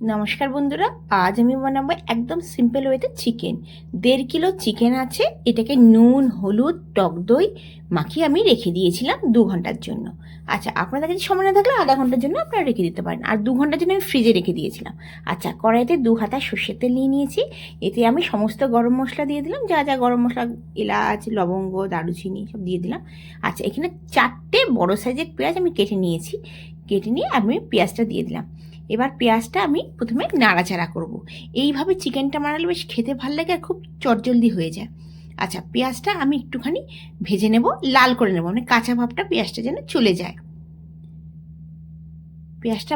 নমস্কার বন্ধুরা, আজ আমি বানাবো একদম সিম্পল ওয়েতে চিকেন। 1.5 কিলো চিকেন আছে। এটাকে নুন, হলুদ, টক দই মাখিয়ে আমি রেখে দিয়েছিলাম 2 ঘন্টার জন্য। আচ্ছা, আপনাদের কাছে সময় না থাকলে আধা ঘন্টার জন্য আপনারা রেখে দিতে পারেন, আর 2 ঘন্টার জন্য আমি ফ্রিজে রেখে দিয়েছিলাম। আচ্ছা, কড়াইতে 2 হাতা সর্ষের তেল নিয়ে নিয়েছি। এতে আমি সমস্ত গরম মশলা দিয়ে দিলাম, যা যা গরম মশলা, এলাচ, লবঙ্গ, দারুচিনি সব দিয়ে দিলাম। আচ্ছা, এখানে 4টে বড় সাইজের পেঁয়াজ আমি কেটে নিয়েছি। কেটে নিয়ে আমি পেঁয়াজটা দিয়ে দিলাম। এবার পেঁয়াজটা আমি প্রথমে নাড়াচাড়া করব। এইভাবে চিকেনটা বানালে বেশ খেতে ভালো লাগে আর খুব চটজলদি হয়ে যায়। আচ্ছা, পেঁয়াজটা আমি একটুখানি ভেজে নেব, লাল করে নেব, মানে কাঁচা ভাবটা পেঁয়াজটা যেন চলে যায়। পেঁয়াজটা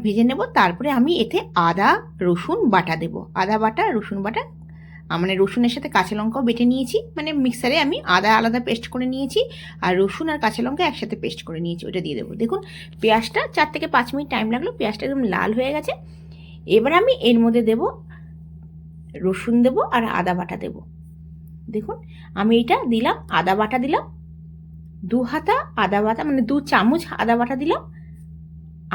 ভেজে নেব। তারপরে আমি এতে আদা রসুন বাটা দেব। আদা বাটা, রসুন বাটা, মানে রসুনের সাথে কাঁচা লঙ্কাও বেটে নিয়েছি, মানে মিক্সারে আমি আদা আলাদা পেস্ট করে নিয়েছি আর রসুন আর কাঁচা লঙ্কা একসাথে পেস্ট করে নিয়েছি, ওটা দিয়ে দেবো। দেখুন, পেঁয়াজটা 4 থেকে 5 মিনিট টাইম লাগলো, পেঁয়াজটা একদম লাল হয়ে গেছে। এবার আমি এর মধ্যে দেব রসুন, দেব আর আদা বাটা দেব। দেখুন, আমি এটা দিলাম, আদা বাটা দিলাম 2 হাতা, আদা বাটা মানে 2 চামচ আদা বাটা দিলাম।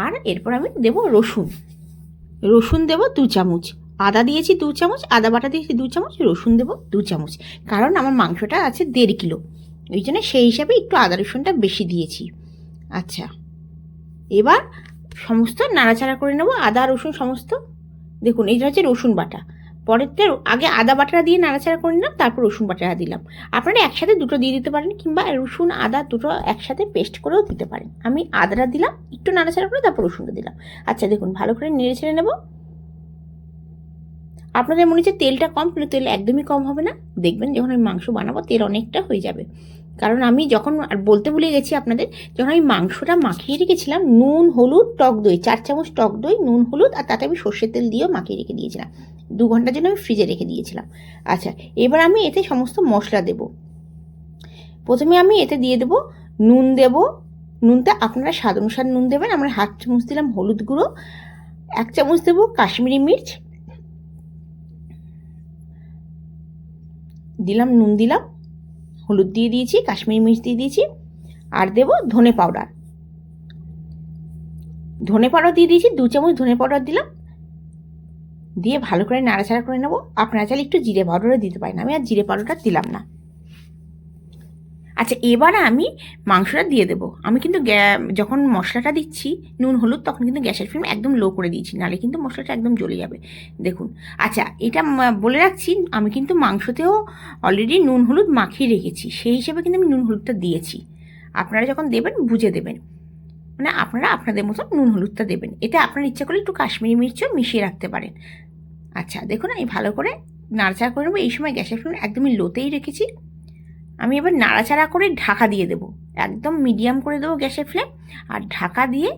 আর এরপর আমি দেব রসুন দেব 2 চামচ, আদা দিয়েছি 2 চামচ, আদা বাটা দিয়েছি 2 চামচ, রসুন দেব 2 চামচ। কারণ আমার মাংসটা আছে 1.5 কিলো, ওই জন্য সেই হিসাবে একটু আদা রসুনটা বেশি দিয়েছি। আচ্ছা, এবার সমস্ত নাড়াচাড়া করে নেব, আদা রসুন সমস্ত। দেখুন, এইটা হচ্ছে রসুন বাটা। পরেরটা আগে আদা বাটা দিয়ে নাড়াচাড়া করে নিলাম, তারপর রসুন বাটা দিলাম। আপনারা একসাথে দুটো দিয়ে দিতে পারেন, কিংবা রসুন আদা দুটো একসাথে পেস্ট করেও দিতে পারেন। আমি আদাটা দিলাম, একটু নাড়াচাড়া করে তারপর রসুনটা দিলাম। আচ্ছা, দেখুন ভালো করে নেড়ে ছেড়ে নেব। আপনাদের মনে হচ্ছে তেলটা কম, কিন্তু তেল একদমই কম হবে না। দেখবেন যখন আমি মাংস বানাবো তেল অনেকটা হয়ে যাবে। কারণ আমি যখন, আর বলতে ভুলে গেছি আপনাদের, যখন আমি মাংসটা মাখিয়ে রেখেছিলাম, নুন, হলুদ, টক দই 4 চামচ টক দই, নুন, হলুদ, আর তাতে আমি সর্ষের তেল দিয়েও মাখিয়ে রেখে দিয়েছিলাম। 2 ঘন্টার জন্য আমি ফ্রিজে রেখে দিয়েছিলাম। আচ্ছা, এবার আমি এতে সমস্ত মশলা দেব। প্রথমে আমি এতে দিয়ে দেব নুন, দেব নুনটা আপনারা স্বাদ অনুসারে নুন দেবেন। আমরা 1/2 চামচ দিলাম হলুদ গুঁড়ো, 1 চামচ দেব কাশ্মীরি মির্চ দিলাম, নুন দিলাম, হলুদ দিয়ে দিয়েছি, কাশ্মীরি মির্চ দিয়ে দিয়েছি, আর দেব ধনে পাউডার দিয়ে দিয়েছি 2 চামচ ধনে পাউডার দিলাম। দিয়ে ভালো করে নাড়াচাড়া করে নেব। আপনারা চাইলে একটু জিরে পাউডারও দিতে পারেন, আমি আর জিরে পাউডারটা দিলাম না। আচ্ছা, এবার আমি মাংসটা দিয়ে দেব। আমি কিন্তু যখন মশলাটা দিচ্ছি নুন হলুদ, তখন কিন্তু গ্যাসের ফ্লেম একদম লো করে দিয়েছি, নাহলে কিন্তু মশলাটা একদম জ্বলে যাবে। দেখুন, আচ্ছা এটা বলে রাখছি, আমি কিন্তু মাংসতেও অলরেডি নুন হলুদ মাখিয়ে রেখেছি, সেই হিসেবে কিন্তু আমি নুন হলুদটা দিয়েছি। আপনারা যখন দেবেন বুঝে দেবেন, মানে আপনারা আপনাদের মতো নুন হলুদটা দেবেন। এতে আপনার ইচ্ছা করলে একটু কাশ্মীরি মির্চও মিশিয়ে রাখতে পারেন। আচ্ছা, দেখুন আমি ভালো করে নাড়াচাড়া করে নেবো। এই সময় গ্যাসের ফ্লেম একদমই লোতেই রেখেছি। আমি এবার নাড়াচাড়া করে ঢাকা দিয়ে দেব, একদম মিডিয়াম করে দেবো গ্যাসের ফ্লেম, আর ঢাকা দিয়ে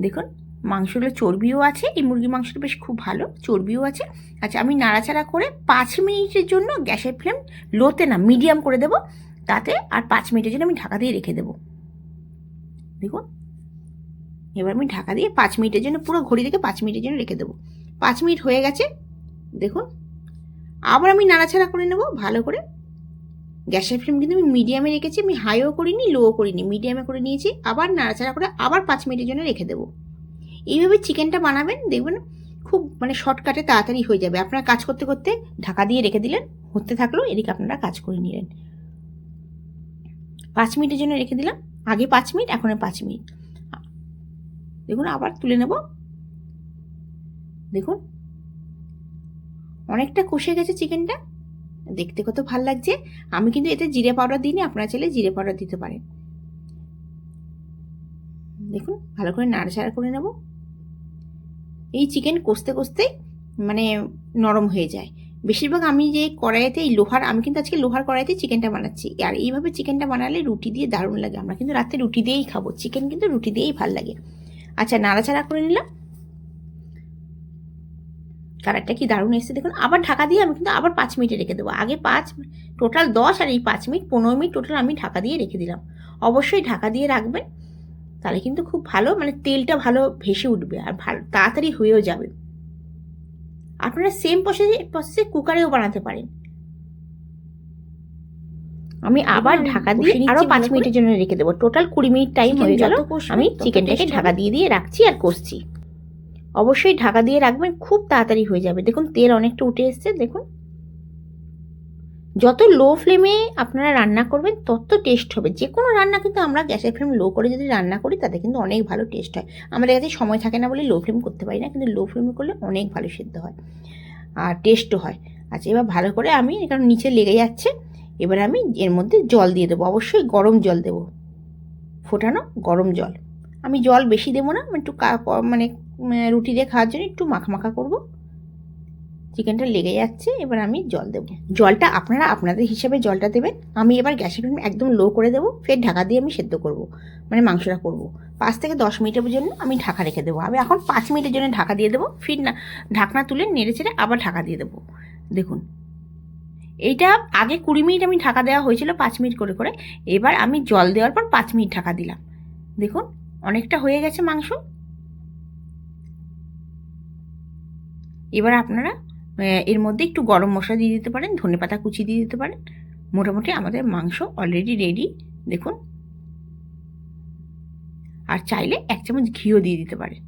দেখুন মাংসগুলো চর্বিও আছে, এই মুরগি মাংসটা বেশ খুব ভালো চর্বিও আছে। আচ্ছা, আমি নাড়াচাড়া করে 5 মিনিটের জন্য গ্যাসের ফ্লেম লোতে না মিডিয়াম করে দেব, তাতে আর 5 মিনিটের জন্য আমি ঢাকা দিয়ে রেখে দেবো। দেখুন, এবার আমি ঢাকা দিয়ে 5 মিনিটের জন্য, পুরো ঘড়ি থেকে 5 মিনিটের জন্য রেখে দেবো। 5 মিনিট হয়ে গেছে, দেখুন আবার আমি নাড়াচাড়া করে নেব ভালো করে। গ্যাসের ফ্লেম কিন্তু আমি মিডিয়ামে রেখেছি, আমি হাইও করিনি লোও করিনি, মিডিয়ামে করে নিয়েছি। আবার নাড়াচাড়া করে আবার 5 মিনিটের জন্য রেখে দেবো। এইভাবে চিকেনটা বানাবেন, দেখবেন খুব মানে শর্টকাটে তাড়াতাড়ি হয়ে যাবে। আপনারা কাজ করতে করতে ঢাকা দিয়ে রেখে দিলেন, হতে থাকলো, এদিকে আপনারা কাজ করে নিলেন। 5 মিনিটের জন্য রেখে দিলাম, আগে 5 মিনিট, এখন 5 মিনিট। দেখুন আবার তুলে নেব। দেখুন অনেকটা কষে গেছে চিকেনটা, দেখতে কত ভাল লাগছে। আমি কিন্তু এতে জিরে পাউডার দিইনি, আপনারা চাইলে জিরে পাউডার দিতে পারেন। দেখুন ভালো করে নাড়াচাড়া করে নেব। এই চিকেন কষতে কষতেই মানে নরম হয়ে যায়। বেশিরভাগ আমি যে কড়াইতে এই লোহার, আমি কিন্তু আজকে লোহার কড়াইতে চিকেনটা বানাচ্ছি, আর এইভাবে চিকেনটা বানালে রুটি দিয়ে দারুণ লাগে। আমরা কিন্তু রাতে রুটি দিয়েই খাবো, চিকেন কিন্তু রুটি দিয়েই ভাল লাগে। আচ্ছা, নাড়াচাড়া করে নিলাম, কালারটা কি দারুণ এসেছে দেখুন। আবার ঢাকা দিয়ে আমি কিন্তু আবার 5 মিনিটে রেখে দেবো। আগে 5, টোটাল 10, আর এই 5 মিনিট 15 মিনিট টোটাল আমি ঢাকা দিয়ে রেখে দিলাম। অবশ্যই ঢাকা দিয়ে রাখবেন, তাহলে কিন্তু খুব ভালো, মানে তেলটা ভালো ভেসে উঠবে আর ভালো তাড়াতাড়ি হয়েও যাবে। আপনারা সেম প্রসেসে কুকারেও বানাতে পারেন। আমি আবার ঢাকা দিয়ে আরো 5 মিনিটের জন্য রেখে দেবো। টোটাল 20 মিনিট টাইম হয়ে গেল। আমি চিকেনটাকে ঢাকা দিয়ে রাখছি আর কষছি। অবশ্যই ঢাকা দিয়ে রাখবেন, খুব তাড়াতাড়ি হয়ে যাবে। দেখুন তেল অনেকটা উঠে এসছে, দেখুন। যত লো ফ্লেমে আপনারা রান্না করবেন তত টেস্ট হবে। যে কোনো রান্না কিন্তু আমরা গ্যাসের ফ্লেম লো করে যদি রান্না করি তাতে কিন্তু অনেক ভালো টেস্ট হয়। আমাদের কাছে সময় থাকে না বলে লো ফ্লেম করতে পারি না, কিন্তু লো ফ্লেমে করলে অনেক ভালো সিদ্ধ হয় আর টেস্টও হয়। আচ্ছা, এবার ভালো করে আমি, কারণ নিচে লেগে যাচ্ছে, এবার আমি এর মধ্যে জল দিয়ে দেবো। অবশ্যই গরম জল দেবো, ফোটানো গরম জল। আমি জল বেশি দেবো না, একটু মানে রুটি দিয়ে খাওয়ার জন্য একটু মাখা মাখা করবো। চিকেনটা লেগে যাচ্ছে, এবার আমি জল দেবো। জলটা আপনারা আপনাদের হিসাবে জলটা দেবেন। আমি এবার গ্যাসের ফ্লেম একদম লো করে দেবো, ফের ঢাকা দিয়ে আমি সেদ্ধ করব, মানে মাংসটা করব। 5 থেকে 10 মিনিটের জন্য আমি ঢাকা রেখে দেবো। আমি এখন 5 মিনিটের জন্য ঢাকা দিয়ে দেবো, ফির না ঢাকনা তুলে নেড়ে চেড়ে আবার ঢাকা দিয়ে দেবো। দেখুন, এইটা আগে 20 মিনিট আমি ঢাকা দেওয়া হয়েছিল 5 মিনিট করে করে। এবার আমি জল দেওয়ার পর 5 মিনিট ঢাকা দিলাম। দেখুন অনেকটা হয়ে গেছে মাংস। এবার আপনারা এর মধ্যে একটু গরম মশলা দিয়ে দিতে পারেন, ধনেপাতা কুচি দিয়ে দিতে পারেন। মোটামুটি আমাদের মাংস অলরেডি রেডি, দেখুন। আর চাইলে 1 চামচ ঘিও দিয়ে দিতে পারেন।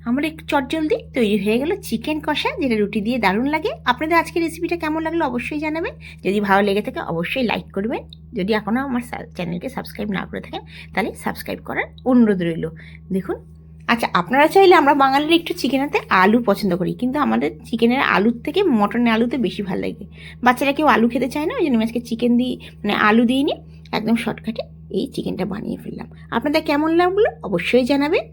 আমার একটু চটজলদি তৈরি হয়ে গেল চিকেন কষা, যেটা রুটি দিয়ে দারুণ লাগে। আপনাদের আজকের রেসিপিটা কেমন লাগলো অবশ্যই জানাবেন। যদি ভালো লেগে থাকে অবশ্যই লাইক করবেন। যদি এখনও আমার চ্যানেলকে সাবস্ক্রাইব না করে থাকেন তাহলে সাবস্ক্রাইব করার অনুরোধ রইল। দেখুন, আচ্ছা আপনারা চাইলে, আমরা বাঙালিরা একটু চিকেনেতে আলু পছন্দ করি, কিন্তু আমাদের চিকেনের আলুর থেকে মটনের আলুতে বেশি ভালো লাগে। বাচ্চারা কেউ আলু খেতে চায় না, ওই জন্য আজকে চিকেন দিয়ে, মানে আলু দিইনি, একদম শর্টকাটে এই চিকেনটা বানিয়ে ফেললাম। আপনাদের কেমন লাগলো অবশ্যই জানাবেন।